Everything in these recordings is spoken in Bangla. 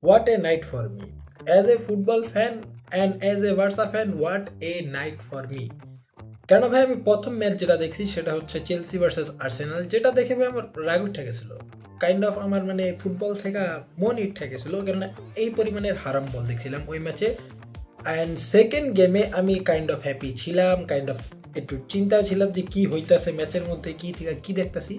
What a night for me. As a football fan and as a Barca fan, what a night for me. কেন ভাই আমি প্রথম ম্যাচ যেটা দেখছি সেটা হচ্ছে চেলসি ভার্সেস আর্সেনাল, যেটা দেখে ভাই আমার রাগ উঠে গেছিল। কাইন্ড অফ আমার মানে ফুটবল থেকে মন উঠে গেছিল, কেননা এই পরিমাণের হারাম বল দেখছিলাম ওই ম্যাচে। অ্যান্ড সেকেন্ড গেমে আমি কাইন্ড অফ হ্যাপি ছিলাম, কাইন্ড অফ একটু চিন্তা ছিলাম যে কি হইতাছে ম্যাচের মধ্যে, কি থেকে কি দেখতাছি।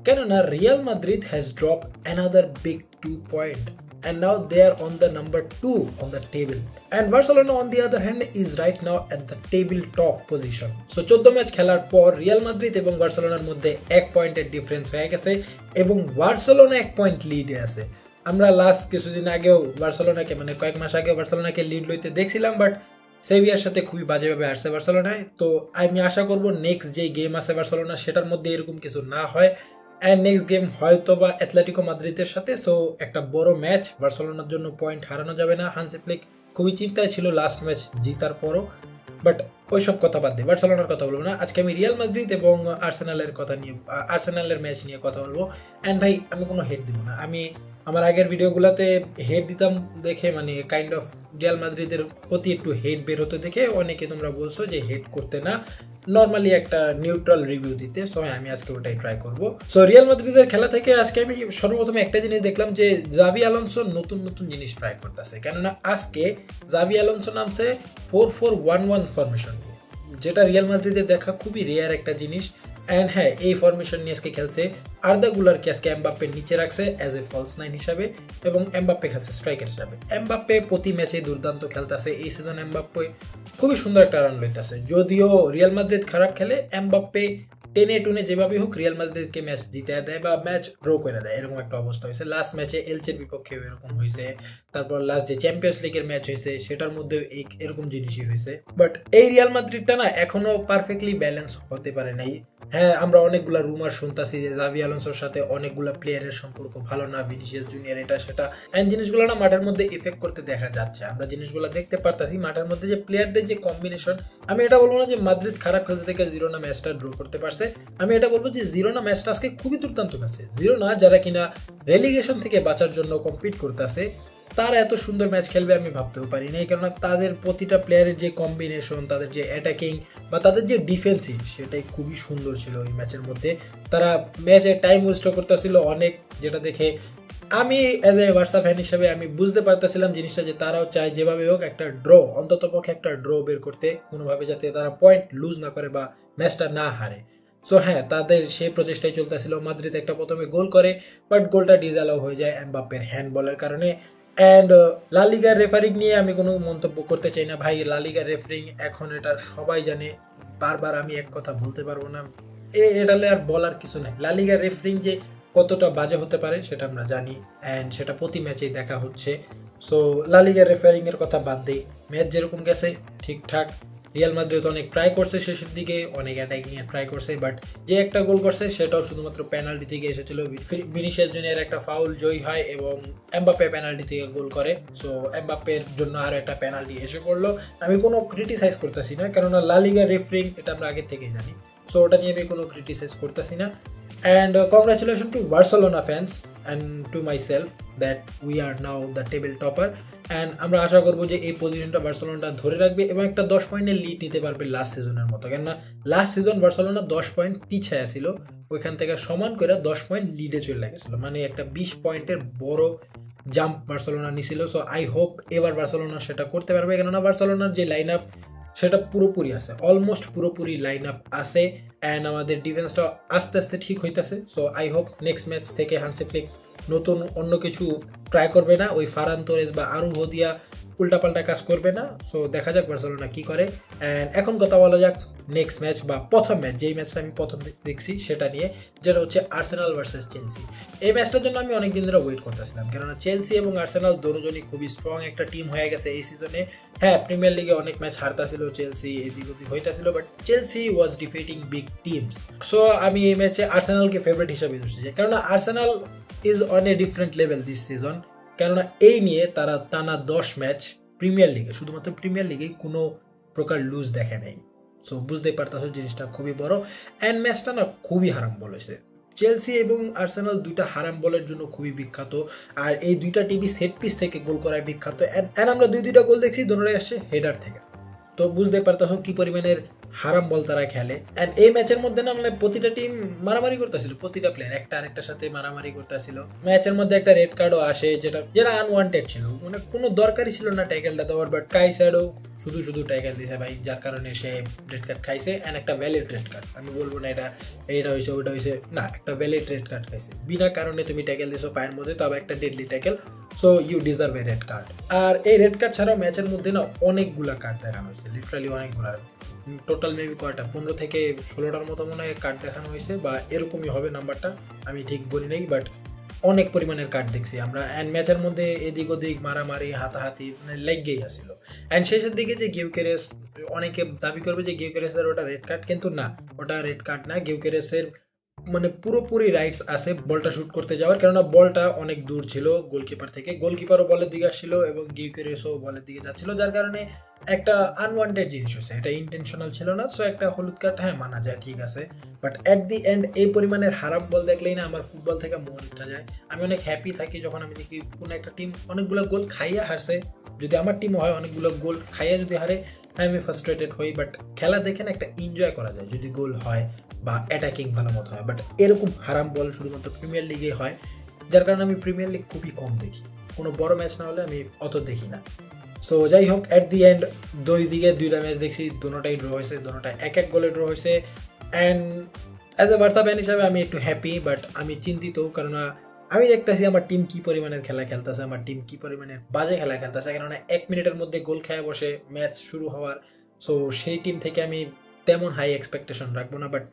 কেননা Real Madrid has drop another big 2 point and now they are on the number 2 on the table, and Barcelona on the other hand is right now at the table top position. So 14 match খেলার পর রিয়াল মাদ্রিদ এবং বার্সেলোনার মধ্যে 1 পয়েন্টের ডিফারেন্স হয়ে গেছে এবং বার্সেলোনা 1 পয়েন্ট লিডে আছে। আমরা লাস্ট কিছুদিন আগেও বার্সেলোনাকে মানে কয়েক মাস আগেও বার্সেলোনাকে লিড লইতে দেখছিলাম, বাট সেভিয়ার সাথে খুবই বাজেভাবে হারছে বার্সেলোনায়। তো আমি আশা করব নেক্সট যে গেম আছে বার্সেলোনা সেটার মধ্যে এরকম কিছু না হয়, অ্যান্ড নেক্সট গেম হয়তো বা অ্যাথলেটিকো মাদ্রিদের সাথে। সো একটা বড় ম্যাচ, বার্সেলোনার জন্য পয়েন্ট হারানো যাবে না। হান্সি ফ্লিক খুবই চিন্তায় ছিল লাস্ট ম্যাচ জিতার পরও, বাট ওইসব কথা বাদ দিয়ে বার্সেলোনার কথা বলবো না। আজকে আমি রিয়াল মাদ্রিদ এবং আর্সেনালের ম্যাচ নিয়ে কথা বলবো। অ্যান্ড ভাই আমি কোনো হেড দিব না, আমি আমার আগের ভিডিওগুলোতে হেড দিতাম দেখে মানে কাইন্ড অফ রিয়াল মাদ্রিদের প্রতি একটু হেড বের হতে দেখে অনেকে তোমরা বলছো যে হেড করতে না, নর্মালি একটা নিউট্রাল রিভিউ দিতে। সো আমি আজকে ওটাই ট্রাই করবো। সো রিয়াল মাদ্রিদের খেলা থেকে আজকে আমি সর্বপ্রথমে একটা জিনিস দেখলাম যে জাভি আলোনসো নতুন নতুন জিনিস ট্রাই করতেছে। কেননা আজকে জাভি আলোনসো নামছে 4-4-1-1 ফরমেশন নিয়ে, যেটা রিয়াল মাদ্রিদে দেখা খুবই রেয়ার একটা জিনিস। অ্যান্ড হ্যাঁ, এই ফরমেশন নিয়ে আজকে খেলছে। আর্দা গুলারকে আজকে এমবাপ্পের নিচে রাখছে অ্যাজ এ ফলস নাইন হিসাবে এবং এমবাপ্পে খেলছে স্ট্রাইকার হিসাবে। এমবাপ্পে প্রতি ম্যাচে দুর্দান্ত খেলতেছে। এই সিজন এমবাপ্পে খুবই সুন্দর একটা রান লইতেছে। যদিও রিয়াল মাদ্রিদ খারাপ খেলে, এমবাপ্পে টেনে টুনে যেভাবে হোক রিয়াল মাদ্রিদকে ম্যাচ জিতে দেয় বা ম্যাচ ড্র করে দেয়, এরকম একটা অবস্থা হয়েছে। লাস্ট ম্যাচে এলচের বিপক্ষে এরকম হয়েছে, তারপর লাস্ট যে চ্যাম্পিয়ন্স লিগের ম্যাচ হয়েছে সেটার মধ্যে এরকম জিনিসই হয়েছে। বাট এই রিয়াল মাদ্রিদটা না এখনো পারফেক্টলি ব্যালেন্স হতে পারে নাই। হ্যাঁ, আমরা অনেকগুলা রুমার শুনতাছি যে জাভি আলোনসোর সাথে অনেকগুলা প্লেয়ারের সম্পর্ক ভালো না, ভিনিসিয়াস জুনিয়র এটা সেটা, এন্ড জিনিসগুলো না মাঠের মধ্যে ইফেক্ট করতে দেখা যাচ্ছে। আমরা জিনিসগুলো দেখতে পারতাছি মাঠের মধ্যে যে প্লেয়ারদের যে কম্বিনেশন। আমি এটা বলবো না যে মাদ্রিদ খারাপ খেলতে থেকে জিরোনা ম্যাচটা ড্র করতে পারছে, আমি এটা বলবো যে জিরোনা ম্যাচটা আজকে খুবই দুর্দান্ত খেলছে। জিরোনা যারা কিনা রেলিগেশন থেকে বাঁচার জন্য কম্পিট করতেছে, তারা এত সুন্দর ম্যাচ খেলবে আমি ভাবতেও পারি নাই। কেননা তাদের প্রতিটা প্লেয়ারের যে কম্বিনেশন, তাদের যে অ্যাটাকিং বা তাদের যে ডিফেন্সিভ, সেটাই খুবই সুন্দর ছিল এই ম্যাচের মধ্যে। তারা ম্যাচে টাইম ওয়েস্ট করতেছিল অনেক, যেটা দেখে আমি অ্যাজ এ বার্সা ফ্যান হিসেবে আমি বুঝতে পারতেছিলাম জিনিসটা যে তারাও চায় যেভাবে হোক একটা ড্র, অন্তত পক্ষে একটা ড্র বের করতে, কোনোভাবে যাতে তারা পয়েন্ট লুজ না করে বা ম্যাচটা না হারে। সো হ্যাঁ, তাদের সেই প্রচেষ্টাই চলতেছিল। মাদ্রিদ একটা প্রথমে গোল করে, বাট গোলটা ডিসঅ্যালাউ হয়ে যায় এমবাপ্পের হ্যান্ডবলের কারণে। অ্যান্ড লা লিগার রেফারিং নিয়ে আমি কোনো মন্তব্য করতে চাই না ভাই। লা লিগার রেফারিং এখন এটা সবাই জানে, বারবার আমি এক কথা বলতে পারবো না, এটালে আর বলার কিছু নাই। লা লিগার রেফারিং যে কতটা বাজে হতে পারে সেটা আমরা জানি, অ্যান্ড সেটা প্রতি ম্যাচেই দেখা হচ্ছে। সো লা লিগার রেফারিং এর কথা বাদ দেই, ম্যাচ যেরকম গেছে ঠিকঠাক। রিয়াল মাদ্রিদ অনেক ট্রাই করছে শেষের দিকে, অনেক অ্যাটাকিং এ ট্রাই করছে, বাট যে একটা গোল করছে সেটাও শুধুমাত্র পেনাল্টি থেকে এসেছিল। ভিনিসিয়াস জুনিয়র একটা ফাউল জয়ী হয় এবং এমবাপ্পে পেনাল্টি থেকে গোল করে। সো এমবাপ্পের জন্য আরো একটা পেনাল্টি এসে পড়লো। আমি কোনো ক্রিটিসাইজ করতেছি না, কেননা লা লিগা রেফারিং এটা আমরা আগে থেকেই জানি। সো ওটা নিয়ে আমি কোনো ক্রিটিসাইজ করতেছি না। And congratulations to Barcelona fans and to myself that we are now the table topper, and আমরা আশা করব যে এই পজিশনটা বার্সেলোনা ধরে রাখবে এবং একটা 10 পয়েন্টের লিড নিতে পারবে লাস্ট সিজনের মতো। কেননা লাস্ট সিজন বার্সেলোনা 10 পয়েন্ট পিছায়া ছিল, ওইখান থেকে সমান করে 10 পয়েন্ট লিডে চলে গেছিল, মানে একটা 20 পয়েন্টের বড় জাম্প বার্সেলোনা নিছিল। সো আই হোপ এবার বার্সেলোনা সেটা করতে পারবে, কেননা বার্সেলোনার যে লাইন আপ সেটা পুরোপুরি আছে, অলমোস্ট পুরোপুরি লাইন আপ আছে, অ্যান্ড আমাদের ডিফেন্সটা আস্তে আস্তে ঠিক হইতেছে। So I hope next match থেকে হান্সি ফ্লিক নতুন অন্য কিছু ট্রাই করবে না, ওই ফারান তোরেস বা আরুহো দিয়া উল্টাপাল্টা কাজ করবে না। সো দেখা যাক বার্সেলোনা কি করে। অ্যান্ড এখন কথা বলা যাক নেক্সট ম্যাচ বা প্রথম ম্যাচ, যেই ম্যাচটা আমি প্রথম দেখছি সেটা নিয়ে, যেটা হচ্ছে আর্সেনাল ভার্সেস চেলসি। এই ম্যাচটার জন্য আমি অনেকদিন ধরে ওয়েট করতেছিলাম, কেননা চেলসি এবং আর্সেনাল দুজনই খুবই স্ট্রং একটা টিম হয়ে গেছে এই সিজনে। হ্যাঁ, প্রিমিয়ার লিগে অনেক ম্যাচ হারতাছিল চেলসি, এদিক ওদিক হইতাছিল, but Chelsea was defeating big teams. So আমি এই ম্যাচে আর্সেনালকে ফেভারিট হিসাবে ধরছি, কেননা Arsenal is on a different level this season. কেননা এই নিয়ে তারা টানা 10 ম্যাচ প্রিমিয়ার লিগে, শুধুমাত্র প্রিমিয়ার লিগে কোনো প্রকার লুজ দেখে নেই। সো বুঝতেই পারতেছো জিনিসটা খুবই বড়। অ্যান্ড ম্যাচটা না খুবই হারাম বল হয়েছে। চেলসি এবং আর্সেনাল দুইটা হারাম বলের জন্য খুবই বিখ্যাত, আর এই দুইটা টিমই সেট পিস থেকে গোল করায় বিখ্যাত। এন্ড আমরা দুইটা গোল দেখছি, দুটোই আসছে হেডার থেকে। তো বুঝতে পারতেছো কি পরিমাণের হারাম বল তারা খেলে। এন্ড এই ম্যাচের মধ্যে না মানে প্রতিটা টিম মারামারি করতেছিল, প্রতিটা প্লেয়ার একটা আরেকটার সাথে মারামারি করতেছিল। ম্যাচের মধ্যে একটা রেড কার্ডও আসে, যেটা আনওয়ান্টেড ছিল, মানে কোনো দরকারই ছিল না ট্যাকেলটা দেওয়ার, বাট কাইসাডো শুধু ট্যাকেল দিছে ভাই, যার কারণে সে রেড কার্ড খাইছে। এন্ড একটা ভ্যালিড রেড কার্ড, আমি বলবো না এটা হয়েছে ওটা হয়েছে, না, একটা ভ্যালিড রেড কার্ড খাইছে। বিনা কারণে তুমি ট্যাকেল দিছো পায়ের মধ্যে, তবে একটা deadly tackle, so you deserve a red card. আর এই রেড কার্ড ছাড়াও ম্যাচের মধ্যে না অনেকগুলা কার্ড দেখানো হয়েছে, লিটারালি অনেকগুলা, টোটাল মেবি কয়টা 15 থেকে 16টার মতো মনে হয় কার্ড দেখানো হয়েছে, বা এরকমই হবে নাম্বারটা, আমি ঠিক বলি নাই, বাট অনেক পরিমাণের কার্ড দেখছি আমরা। অ্যান্ড ম্যাচের মধ্যে এদিক ওদিক মারামারি হাতাহাতি মানে লেগেই আসছিল। অ্যান্ড শেষের দিকে যে গিউকেরেস, অনেকে দাবি করবে যে গিউকেরেসের ওটা রেড কার্ড, কিন্তু না, ওটা রেড কার্ড না। গিউকেরেসের মানে পুরোপুরি রাইটস আছে বলটা শুট করতে যাওয়ার, কেননা বলটা অনেক দূর ছিল গোলকিপার থেকে, গোলকিপারও বলের দিকে আসছিল এবং গিউকেরেসও বলের দিকে যাচ্ছিল, যার কারণে একটা আনওয়ান্টেড জিনিস হয়েছে, এটা ইন্টেনশনাল ছিল না। সো একটা হলুদ কার্ড, হ্যাঁ, মানা যায়, ঠিক আছে। বাট অ্যাট দি এন্ড এই পরিমাণের হারাম বল দেখলেই না আমার ফুটবল থেকে মন উঠে যায়। আমি অনেক হ্যাপি থাকি যখন আমি দেখি কোনো একটা টিম অনেকগুলো গোল খাইয়া হারছে, যদি আমার টিমও হয় অনেকগুলো গোল খাইয়া যদি হারে, আমি ফ্রাস্ট্রেটেড হই। বাট খেলা দেখে না একটা এনজয় করা যায় যদি গোল হয় বা অ্যাটাকিং ভালো মতো হয়। বাট এরকম হারাম বল শুধুমাত্র প্রিমিয়ার লিগে হয়, যার কারণে আমি প্রিমিয়ার লিগ খুবই কম দেখি, কোনো বড় ম্যাচ না হলে আমি অত দেখি না। সো যাই হোক, অ্যাট দি এন্ড দুই দিকে দুইটা ম্যাচ দেখছি, দুটোটাই ড্র হয়েছে, দুটোটাই এক গোলে ড্র হয়েছে। And as a Barca fan হিসাবে আমি একটু হ্যাপি, বাট আমি চিন্তিত, কারণ আমি দেখতেছি আমার টিম কি পরিমাণের খেলা খেলতেছে, আমার টিম কি পরিমাণের বাজে খেলা খেলতেছে, কেননা 1 মিনিটের মধ্যে গোল খেয়ে বসে ম্যাচ শুরু হওয়ার। সো সেই টিম থেকে আমি তেমন হাই এক্সপেকটেশন রাখবো না, বাট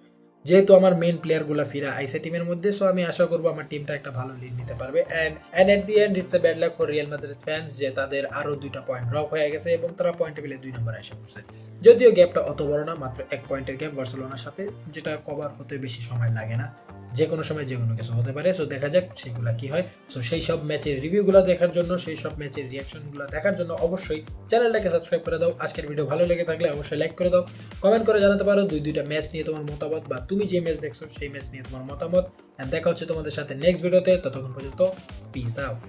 যেহেতু আমার মেন প্লেয়ারগুলো ফিরা আইসে টিমের মধ্যে, সো আমি আশা করবো আমার টিমটা একটা ভালো লিড নিতে পারবে। And at the end it's a bad luck for Real Madrid fans, যে তাদের আরো 2টা পয়েন্ট ড্রপ হয়ে গেছে এবং তারা পয়েন্ট টেবিলে 2 নম্বরে এসে পড়ছে। যদিও গ্যাপটা অত বড় না, মাত্র 1 পয়েন্টের গ্যাপ বার্সেলোনার সাথে, যেটা কভার হতে বেশি সময় লাগে না, যে কোনো সময় যে কোনো কিছু হতে পারে। সো দেখা যাক সেগুলা কি হয়। সো সেই সব ম্যাচের রিভিউগুলো দেখার জন্য, সেই সব ম্যাচের রিয়াকশনগুলো দেখার জন্য অবশ্যই চ্যানেলটাকে সাবস্ক্রাইব করে দাও। আজকের ভিডিও ভালো লেগে থাকলে অবশ্যই লাইক করে দাও, কমেন্ট করে জানাতে পারো দুইটা ম্যাচ নিয়ে তোমার মতামত, বা তুমি যে ম্যাচ দেখছো সেই ম্যাচ নিয়ে তোমার মতামত। দেখা হচ্ছে তোমাদের সাথে নেক্সট ভিডিওতে, ততক্ষণ পর্যন্ত পিস আউট।